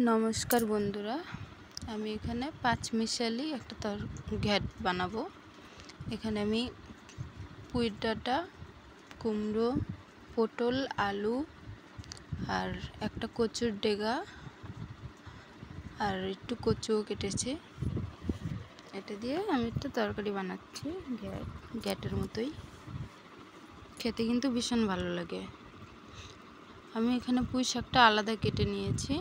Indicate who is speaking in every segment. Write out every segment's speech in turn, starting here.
Speaker 1: নমস্কার বন্ধুরা, আমি এখানে পাঁচমিশালি একটা ঘ্যাট বানাবো। এখানে আমি পুঁই ডাঁটা, কুমড়ো, পটল, আলু আর একটা কচুর ডেগা আর একটু কচুও কেটেছি। এটা দিয়ে আমি একটা তরকারি বানাচ্ছি, ঘ্যাটের মতোই খেতে, কিন্তু ভীষণ ভালো লাগে। আমি এখানে পুঁই শাকটা আলাদা কেটে নিয়েছি।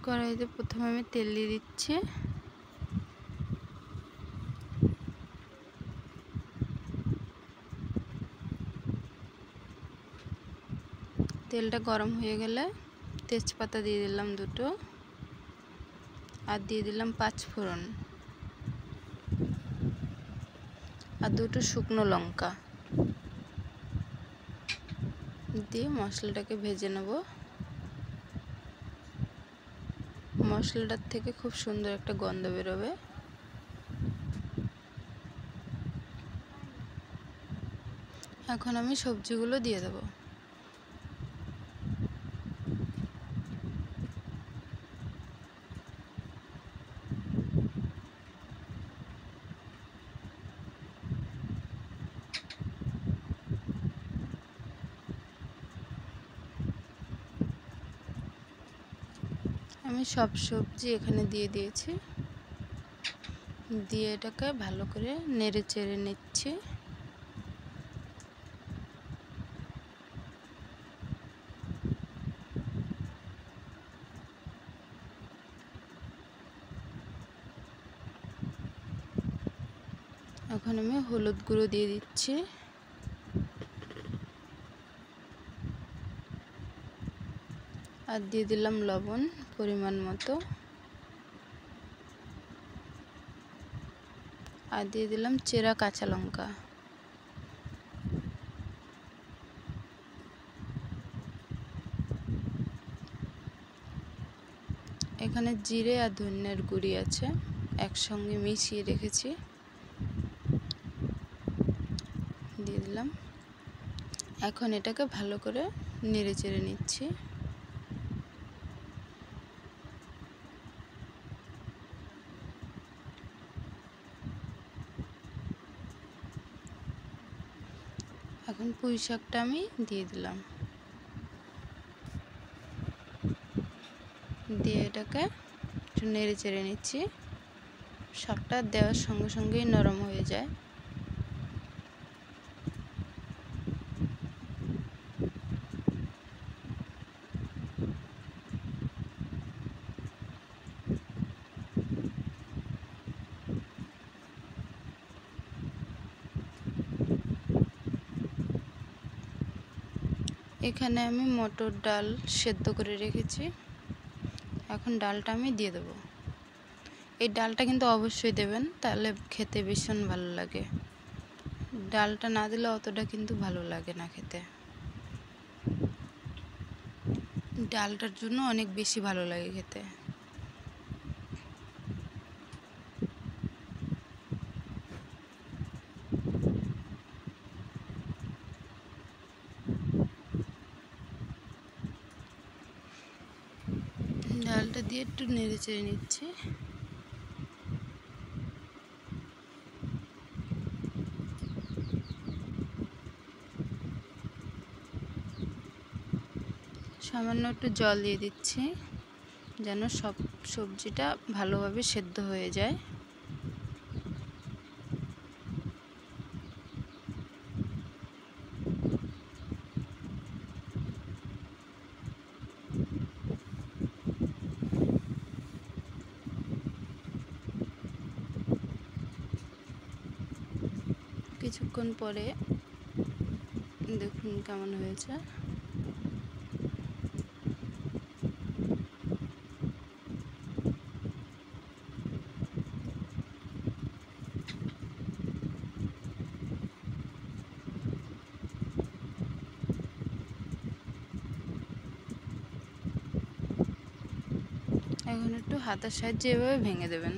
Speaker 1: কড়াইতে প্রথমে আমি তেল দিয়ে দিচ্ছি। তেলটা গরম হয়ে গেলে তেজপাতা দিয়ে দিলাম দুটো, আর দিয়ে দিলাম 5 ফোড়ন আর দুটো শুকনো লঙ্কা দিয়ে মশলাটাকে ভেজে নেব। মশলাটার থেকে খুব সুন্দর একটা গন্ধ বেরোবে। এখন আমি সবজিগুলো দিয়ে দেব। আমি সব সবজি এখানে দিয়ে দিয়েছি, দিয়ে এটাকে ভালো করে নেড়ে চেড়ে নিচ্ছি। এখন আমি হলুদ গুঁড়ো দিয়ে দিচ্ছি, আর দিয়ে দিলাম লবণ পরিমাণ মতো, আর দিয়ে দিলাম চেরা কাঁচা লঙ্কা। এখানে জিরে আর ধনিয়ার গুঁড়ি আছে, একসঙ্গে মিশিয়ে রেখেছি, দিয়ে দিলাম। এখন এটাকে ভালো করে নেড়ে চেড়ে নিচ্ছি। এখন পুঁই শাকটা আমি দিয়ে দিলাম, দিয়ে এটাকে একটু নেড়ে চেড়ে নিচ্ছি। শাকটা দেওয়ার সঙ্গে সঙ্গেই নরম হয়ে যায়। এখানে আমি মটর ডাল সেদ্ধ করে রেখেছি, এখন ডালটা আমি দিয়ে দেব। এই ডালটা কিন্তু অবশ্যই দেবেন, তাহলে খেতে ভীষণ ভালো লাগে। ডালটা না দিলে অতটা কিন্তু ভালো লাগে না খেতে। ডালটার জন্য অনেক বেশি ভালো লাগে খেতে। ডালটা দিয়ে একটু নেড়ে চেড়ে নিচ্ছি। সামান্য একটু জল দিয়ে দিচ্ছি, যেন সব সবজিটা ভালোভাবে সেদ্ধ হয়ে যায়। কিছুক্ষণ পরে দেখুন কেমন হয়েছে। এখন একটু হাতের সাহায্যে এভাবে ভেঙে দেবেন।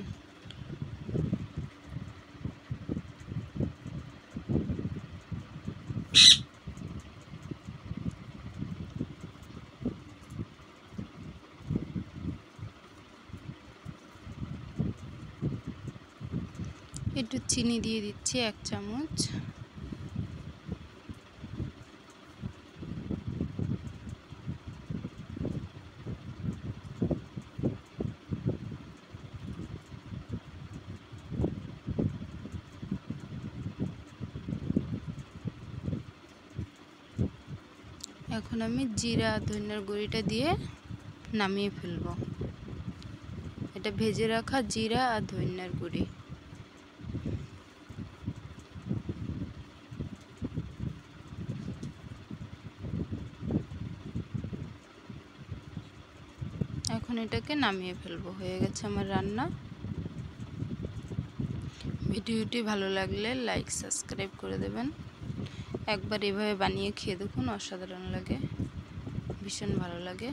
Speaker 1: একটু চিনি দিয়ে দিচ্ছি 1 চামচ। এখন আমি জিরা ধনিয়ার গুঁড়িটা দিয়ে নামিয়ে ফেলবো। এটা ভেজে রাখা জিরা আর ধনিয়ার গুঁড়ি। এখন এটাকে নামিয়ে ফেলবো। হয়ে গেছে আমার রান্না। ভিডিওটি ভালো লাগলে লাইক সাবস্ক্রাইব করে দেবেন। একবার এভাবে বানিয়ে খেয়ে দেখুন, অসাধারণ লাগে, ভীষণ ভালো লাগে।